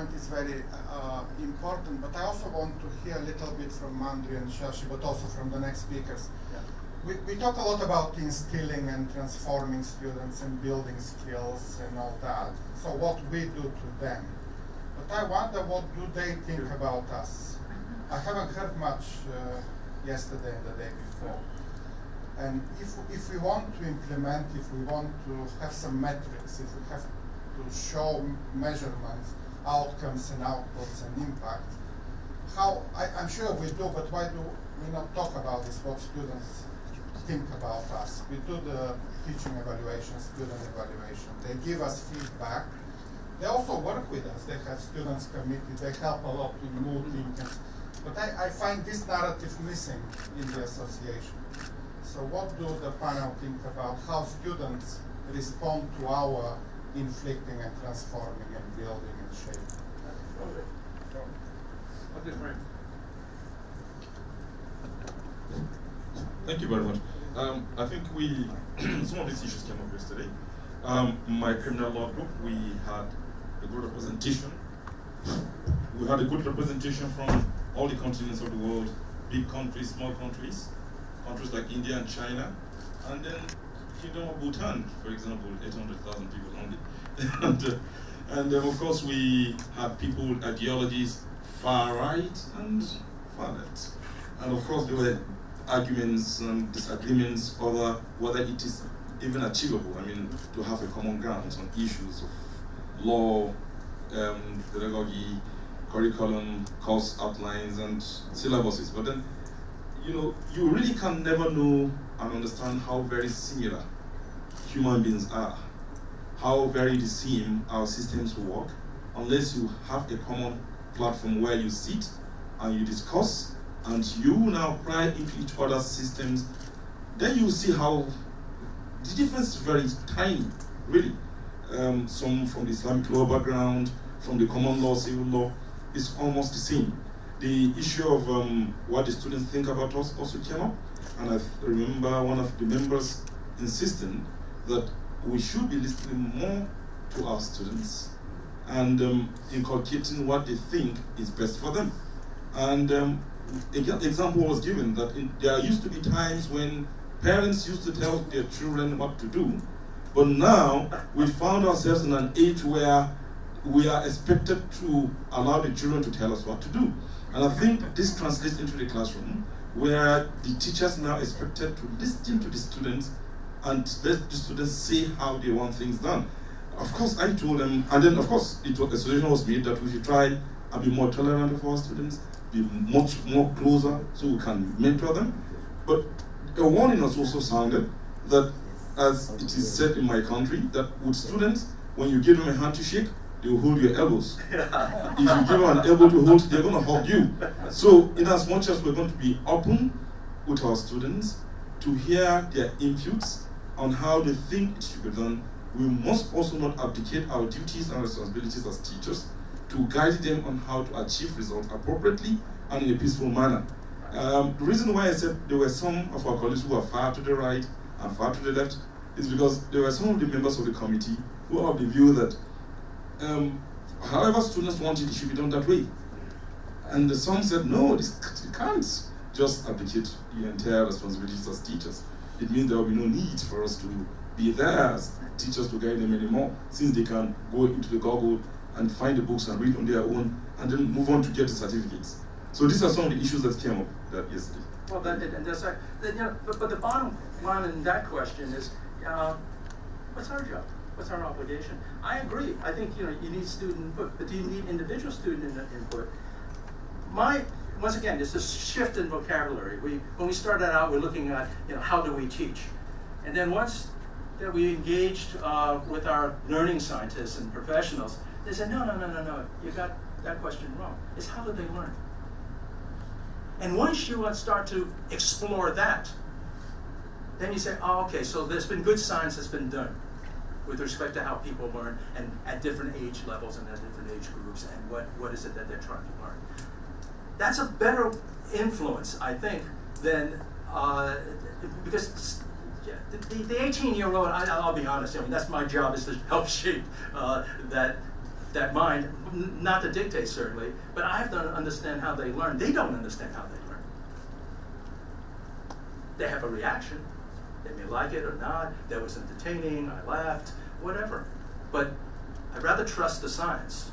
point is very important, but I also want to hear a little bit from Mandri and Shashi, but also from the next speakers. Yeah. We talk a lot about instilling and transforming students and building skills and all that. So what we do to them. But I wonder, what do they think about us? I haven't heard much yesterday and the day before. And if we want to implement, if we want to have some metrics, if we have to show measurements, outcomes and outputs and impact, I'm sure we do, but why do we not talk about this, what students think about us? We do the teaching evaluation, student evaluation. They give us feedback. They also work with us. They have students committee. They help a lot in moving. But I find this narrative missing in the association. So what do the panel think about how students respond to our inflicting and transforming and building and shaping? Thank you very much. I think some of these issues came up yesterday. My criminal law group, we had a good representation. We had a good representation from all the continents of the world, big countries, small countries, countries like India and China, and then Kingdom of Bhutan, for example, 800,000 people only. and of course we had people, ideologies, far right and far left. And of course there were arguments and disagreements over whether it is even achievable, to have a common ground on issues of law, pedagogy, curriculum, course outlines, and syllabuses. But then, you really can never know and understand how very similar human beings are, how very the same our systems work, unless you have a common platform where you sit and you discuss, and you now pry into each other's systems. Then you see how the difference is very tiny, really. Some from the Islamic law background, from the common law, civil law, is almost the same. The issue of what the students think about us also came up, and I remember one of the members insisting that we should be listening more to our students and inculcating what they think is best for them. And an example was given that there used to be times when parents used to tell their children what to do, but now we found ourselves in an age where we are expected to allow the children to tell us what to do. And I think this translates into the classroom, where the teachers now expected to listen to the students and let the students say how they want things done. Of course, I told them, and then of course, a suggestion was made that we should try and be more tolerant of our students, be much more closer so we can mentor them. But a warning was also sounded that, as it is said in my country, that with students, when you give them a hand to shake, they will hold your elbows. If you give them an elbow to hold, they're going to hug you. So, in as much as we're going to be open with our students to hear their inputs on how they think it should be done, we must also not abdicate our duties and responsibilities as teachers to guide them on how to achieve results appropriately and in a peaceful manner. The reason why I said there were some of our colleagues who were far to the right and far to the left is because there were some of the members of the committee who are of the view that however students want it, it should be done that way. And some said, no, you can't just abdicate the entire responsibilities as teachers. It means there will be no need for us to be there as teachers to guide them anymore, since they can go into the Google and find the books and read on their own and then move on to get the certificates. So these are some of the issues that came up yesterday. Well, that's right. But the bottom line in that question is, what's our job? What's our obligation? I agree. I think you need student input, but do you need individual student input? Once again, there's this shift in vocabulary. When we started out, we're looking at how do we teach, and then once that we engaged with our learning scientists and professionals, they said no, you got that question wrong. It's how do they learn? And once you start to explore that, then you say, oh, okay, so there's been good science that's been done with respect to how people learn and at different age levels and at different age groups and what is it that they're trying to learn. That's a better influence, I think, than, because the 18-year-old, I'll be honest, that's my job, is to help shape that that mind, not to dictate certainly, but I have to understand how they learn. They don't understand how they learn. They have a reaction. They may like it or not. That was entertaining, I laughed, whatever. But I'd rather trust the science.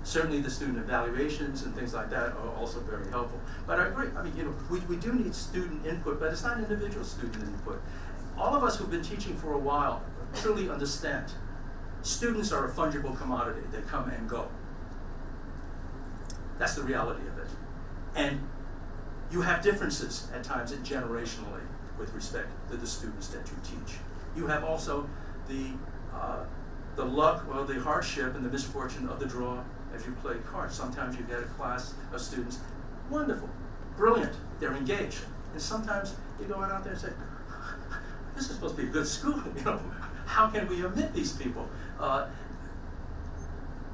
Certainly the student evaluations and things like that are also very helpful. But I agree, I mean, you know, we do need student input, but it's not individual student input. All of us who've been teaching for a while truly understand. Students are a fungible commodity. They come and go. That's the reality of it. And you have differences at times generationally with respect to the students that you teach. You have also the luck, or the hardship and the misfortune of the draw as you play cards. Sometimes you get a class of students, wonderful, brilliant, they're engaged. And sometimes you go out there and say, this is supposed to be a good school, you know, how can we omit these people?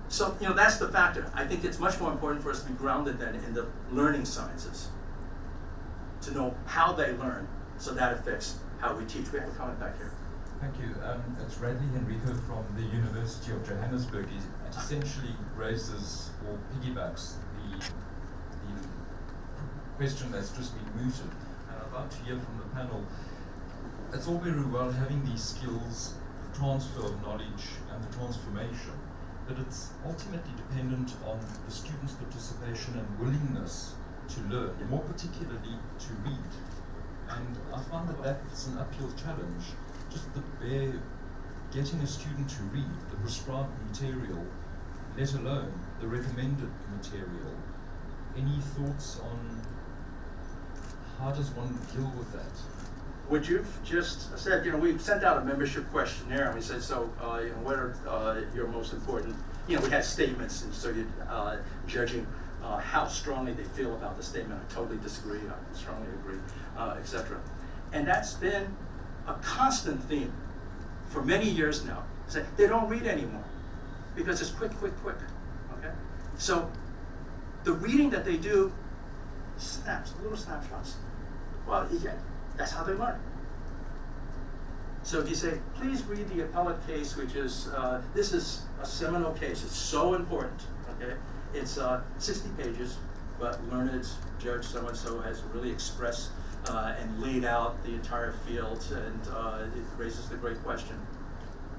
So, you know, that's the factor. I think it's much more important for us to be grounded then in the learning sciences, to know how they learn, so that affects how we teach. We have a comment back here. Thank you. It's Radley Henrico from the University of Johannesburg. It essentially raises or piggybacks the question that's just been mooted. And I'd like to hear from the panel. It's all very well having these skills, the transfer of knowledge and the transformation, but it's ultimately dependent on the student's participation and willingness to learn, more particularly to read. And I find that that's an uphill challenge. Just the bare getting a student to read the prescribed material, let alone the recommended material. Any thoughts on how does one deal with that? What you've just said, you know, we've sent out a membership questionnaire, and we said, so, you know, what are your most important, you know, we had statements, and so you're judging how strongly they feel about the statement. I totally disagree, I strongly agree, etc. And that's been a constant theme for many years now. Say they don't read anymore because it's quick, quick, quick. Okay, so the reading that they do, snaps, little snapshots. Well, yeah, that's how they learn. So if you say, please read the appellate case, which is this is a seminal case. It's so important. Okay, it's 60 pages, but learned judge so and so has really expressed and laid out the entire field, and it raises the great question.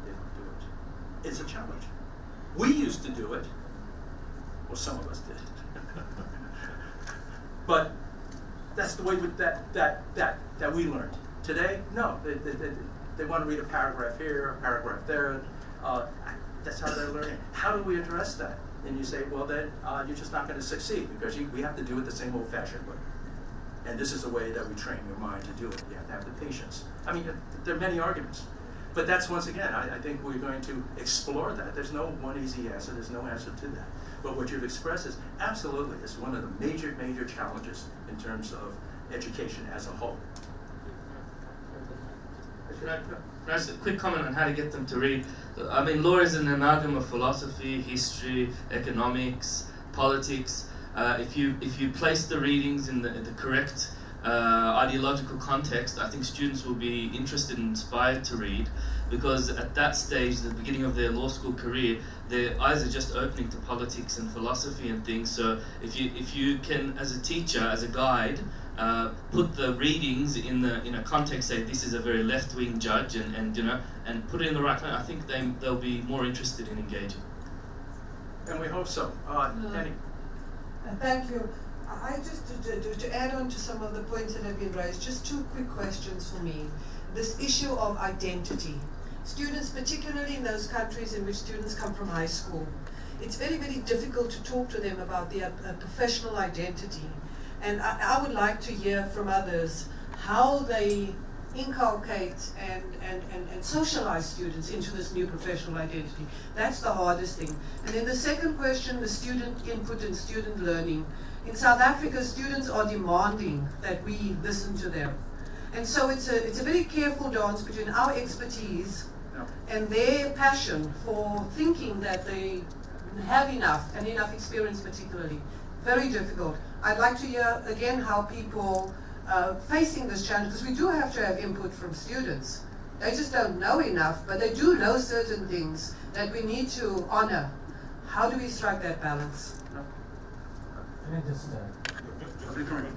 They don't do it. It's a challenge. We used to do it. Well, some of us did. But that's the way that we learned. Today, no. They want to read a paragraph here, a paragraph there. That's how they're learning. How do we address that? And you say, well, then you're just not going to succeed because we have to do it the same old-fashioned way. And this is the way that we train your mind to do it. You have to have the patience. I mean, there are many arguments. But that's, once again, I think we're going to explore that. There's no one easy answer. There's no answer to that. But what you've expressed is absolutely, it's one of the major, major challenges in terms of education as a whole. Can I just a quick comment on how to get them to read? I mean, law is an amalgam of philosophy, history, economics, politics. If you place the readings in the correct ideological context, I think students will be interested and inspired to read, because at that stage, the beginning of their law school career, their eyes are just opening to politics and philosophy and things. So if you can, as a teacher, as a guide, put the readings in a context, say this is a very left-wing judge, and put it in the right context, I think they'll be more interested in engaging. And we hope so. Penny. Thank you. I just to add on to some of the points that have been raised, just two quick questions for me. This issue of identity. Students, particularly in those countries in which students come from high school, it's very, very difficult to talk to them about their professional identity. And I would like to hear from others how they inculcate and socialize students into this new professional identity. That's the hardest thing. And then the second question, the student input and student learning. In South Africa, students are demanding that we listen to them. And so it's a very careful dance between our expertise and their passion for thinking that they have enough, and enough experience particularly. Very difficult. I'd like to hear again how people facing this challenge, because we do have to have input from students. They just don't know enough, but they do know certain things that we need to honor. How do we strike that balance? Can I just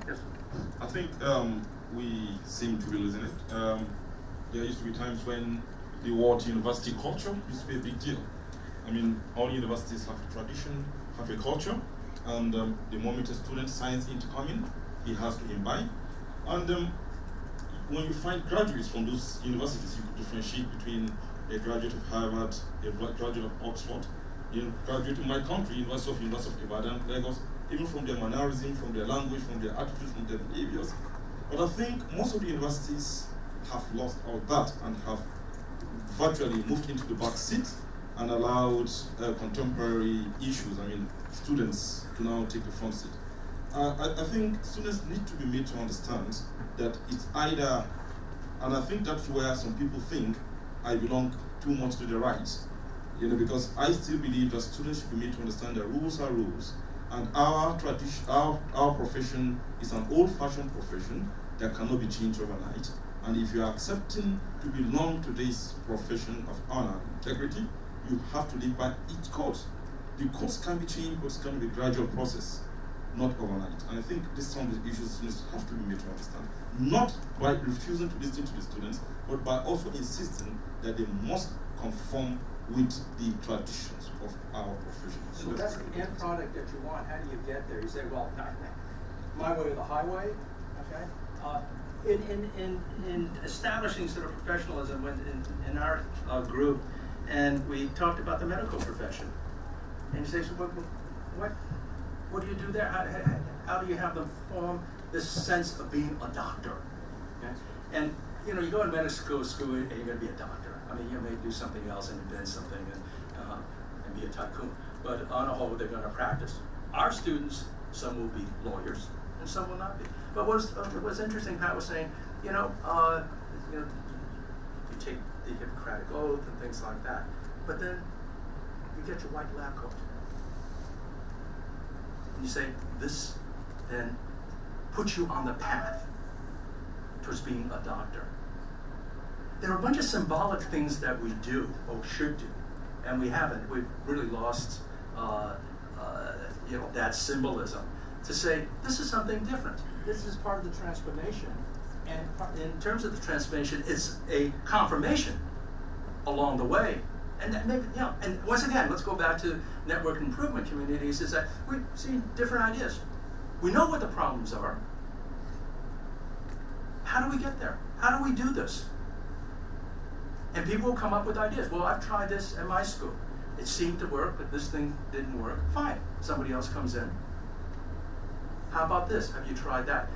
Yes. I think we seem to be losing it. There used to be times when the word university culture used to be a big deal. I mean, all universities have a tradition, have a culture, and the moment a student signs into coming, he has to imbibe. And when you find graduates from those universities, you could differentiate between a graduate of Harvard, a graduate of Oxford, a graduate in my country, University of Ibadan, Lagos, even from their mannerism, from their language, from their attitudes, from their behaviors. But I think most of the universities have lost all that and have virtually moved into the back seat and allowed contemporary issues, I mean, students to now take the front seat. I think students need to be made to understand that it's either, and I think that's where some people think I belong too much to the right, because I still believe that students should be made to understand that rules are rules, and our tradition, our profession is an old-fashioned profession that cannot be changed overnight. And if you are accepting to belong to this profession of honor and integrity, you have to live by its codes. The codes can be changed, but it's going to be a gradual process, not overnight. And I think this is some of the issues students have to be made to understand. Not by refusing to listen to the students, but by also insisting that they must conform with the traditions of our profession. So that's the end product that you want. How do you get there? You say, well, my way or the highway, okay? In establishing sort of professionalism in our group, and we talked about the medical profession. And you say, so what do you do there? How do you have them form this sense of being a doctor? Okay? And you go in medical school and you're going to be a doctor. I mean, you may do something else and invent something and be a tycoon. But on a whole, they're going to practice. Our students, some will be lawyers and some will not be. But what's interesting, Pat was saying, you take the Hippocratic Oath and things like that. But then you get your white lab coat. And you say, this then puts you on the path towards being a doctor. There are a bunch of symbolic things that we do, or should do, and we haven't. We've really lost that symbolism to say, this is something different. This is part of the transformation. And in terms of the transformation, it's a confirmation along the way. And that maybe, and once again, let's go back to network improvement communities, is that we see different ideas. We know what the problems are. How do we get there? How do we do this? And people will come up with ideas. Well, I've tried this at my school. It seemed to work, but this thing didn't work. Fine. Somebody else comes in. How about this? Have you tried that?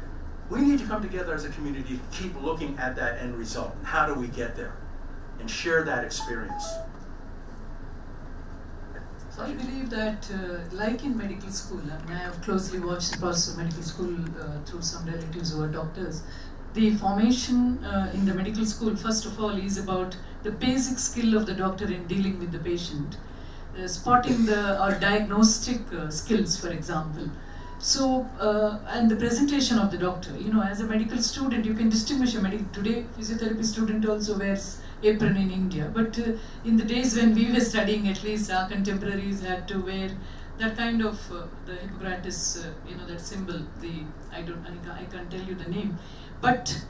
We need to come together as a community to keep looking at that end result. And how do we get there? And share that experience. I believe that, like in medical school, and I have closely watched the process of medical school through some relatives who are doctors, the formation in the medical school, first of all, is about the basic skill of the doctor in dealing with the patient, spotting or diagnostic skills, for example. So, and the presentation of the doctor. As a medical student, you can distinguish today, physiotherapy student also wears apron in India, but in the days when we were studying, at least our contemporaries had to wear that kind of the Hippocrates, that symbol. I can't tell you the name, but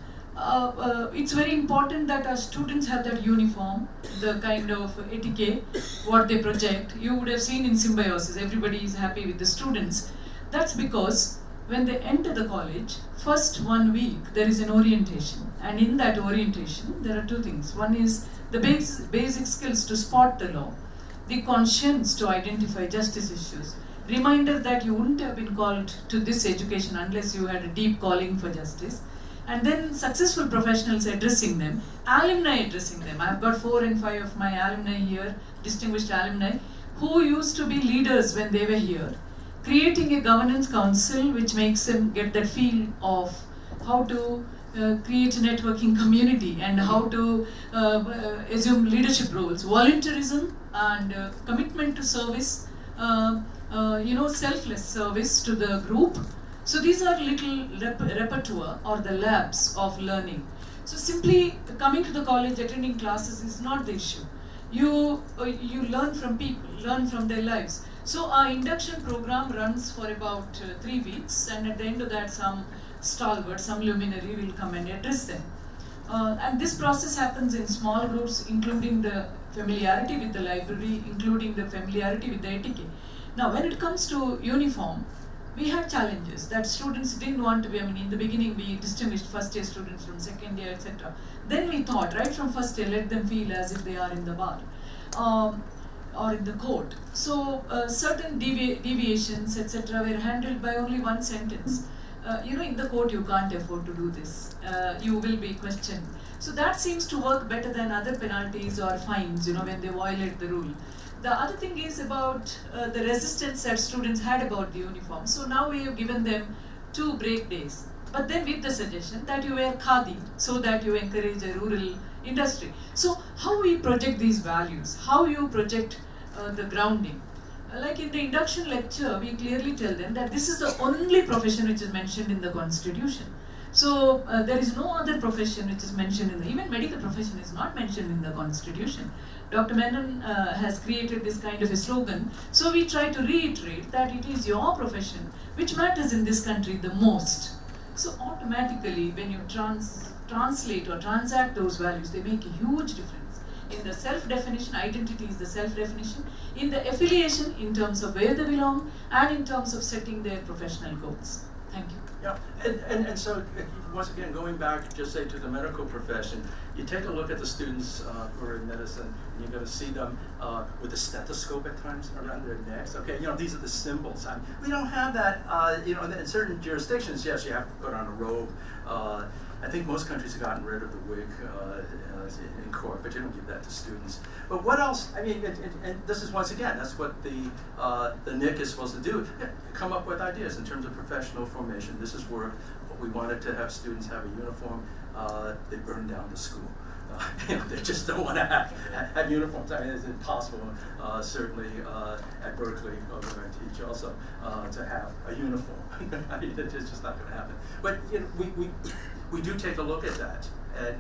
it's very important that our students have that uniform, the kind of etiquette, what they project. You would have seen in Symbiosis, everybody is happy with the students. That's because when they enter the college, first 1 week there is an orientation, and in that orientation there are two things. One is the basic skills to spot the law, the conscience to identify justice issues, reminder that you wouldn't have been called to this education unless you had a deep calling for justice, and then successful professionals addressing them, alumni addressing them. I've got 4 and 5 of my alumni here, distinguished alumni, who used to be leaders when they were here, creating a governance council which makes them get that feel of how to create a networking community and how to assume leadership roles, volunteerism and commitment to service, selfless service to the group. So these are little repertoire or the labs of learning. So simply coming to the college, attending classes is not the issue. You learn from people, learn from their lives. So our induction program runs for about 3 weeks, and at the end of that, some stalwart, some luminary will come and address them. And this process happens in small groups, including the familiarity with the library, including the familiarity with the etiquette. Now, when it comes to uniform, we had challenges that students didn't want to be. I mean, in the beginning, we distinguished first year students from second year, etc. Then we thought, right from first year, let them feel as if they are in the bar or in the court. So certain deviations, etc., were handled by only one sentence. In the court, you can't afford to do this. You will be questioned. So that seems to work better than other penalties or fines, when they violate the rule. The other thing is about the resistance that students had about the uniform. So now we have given them 2 break days, but then with the suggestion that you wear khadi so that you encourage a rural industry. So how we project these values, how you project the grounding. Like in the induction lecture, we clearly tell them that this is the only profession which is mentioned in the Constitution. So there is no other profession which is mentioned even medical profession is not mentioned in the Constitution. Dr. Menon has created this kind of a slogan. So we try to reiterate that it is your profession which matters in this country the most. So automatically when you translate or transact those values, they make a huge difference. In the self-definition, identity is the self-definition. In the affiliation, in terms of where they belong, and in terms of setting their professional goals. Thank you. Yeah, and so once again, going back, just say to the medical profession, you take a look at the students who are in medicine, and you're going to see them with a stethoscope at times around their necks. Okay, these are the symbols. We don't have that. In certain jurisdictions, yes, you have to put on a robe. I think most countries have gotten rid of the wig in court, but you don't give that to students. But what else? I mean, and this is once again, that's what the NIC is supposed to do: come up with ideas in terms of professional formation. This is where we wanted to have students have a uniform. They burned down the school. They just don't want to have uniforms. I mean, it's impossible, certainly at Berkeley, where I teach also, to have a uniform. I mean, it's just not going to happen. But we do take a look at that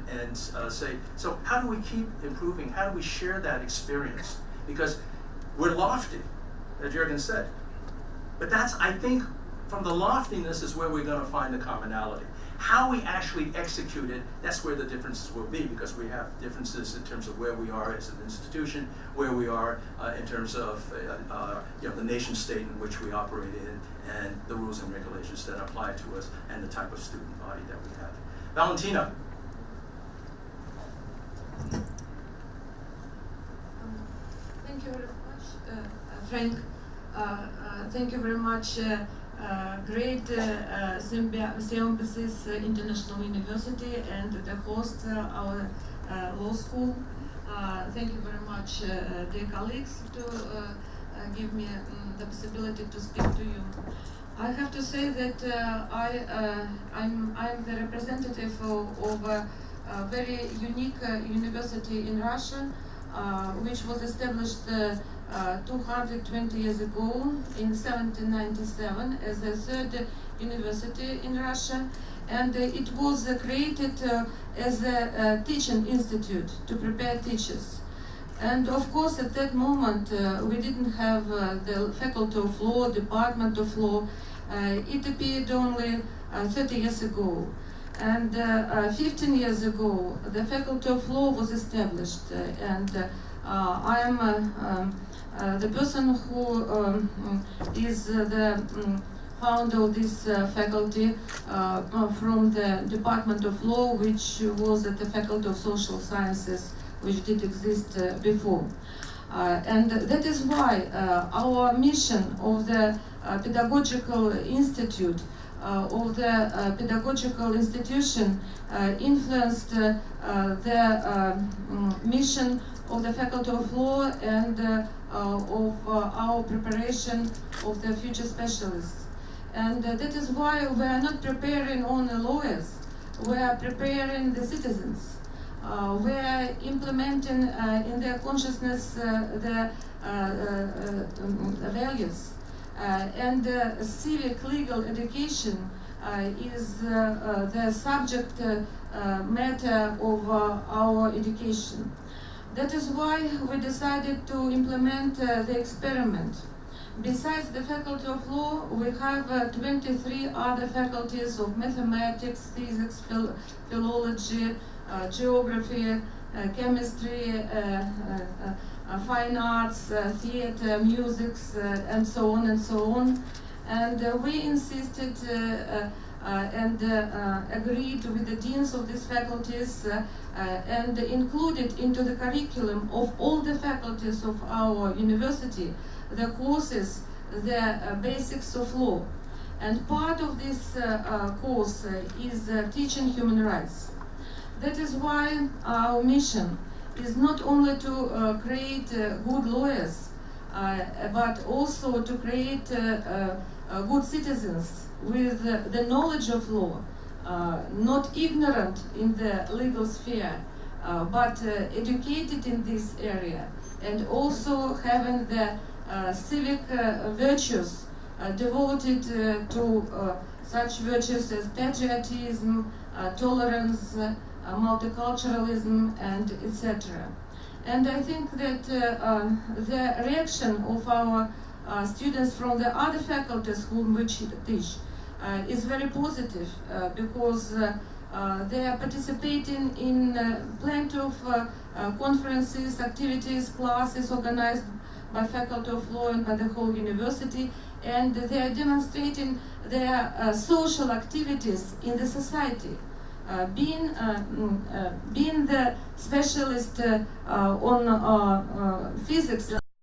and say, so how do we keep improving? How do we share that experience? Because we're lofty, as Jürgen said. But that's, I think, from the loftiness is where we're going to find the commonality. How we actually execute it, that's where the differences will be, because we have differences in terms of where we are as an institution, where we are in terms of the nation state in which we operate in, and the rules and regulations that apply to us, and the type of student body that we have. Valentina. Thank you very much, Frank. Thank you very much. Great Symbiosis International University and the host, our law school. Thank you very much, dear colleagues, to give me the possibility to speak to you. I have to say that I'm the representative of a very unique university in Russia, which was established 220 years ago in 1797 as the third university in Russia, and it was created as a teaching institute to prepare teachers. And of course at that moment we didn't have the Faculty of Law, Department of Law. It appeared only 30 years ago. And 15 years ago the Faculty of Law was established, and I am the person who is the founder of this faculty from the Department of Law, which was at the Faculty of Social Sciences, which did exist before. And that is why our mission of the pedagogical institute, of the pedagogical institution, influenced the mission of the Faculty of Law and of our preparation of the future specialists. And that is why we are not preparing only lawyers, we are preparing the citizens. We are implementing in their consciousness the values. And civic legal education is the subject matter of our education. That is why we decided to implement the experiment. Besides the Faculty of Law, we have 23 other faculties of mathematics, physics, philology, geography, chemistry, fine arts, theater, music, and so on and so on. And we insisted and agreed with the deans of these faculties and included into the curriculum of all the faculties of our university the courses, the basics of law. And part of this course is teaching human rights. That is why our mission is not only to create good lawyers, but also to create good citizens with the knowledge of law, not ignorant in the legal sphere, but educated in this area, and also having the civic virtues devoted to such virtues as patriotism, tolerance, multiculturalism, and etc. And I think that the reaction of our students from the other faculties whom we teach is very positive because they are participating in plenty of conferences, activities, classes organized by Faculty of Law and by the whole university, and they are demonstrating their social activities in the society. Being the specialist on physics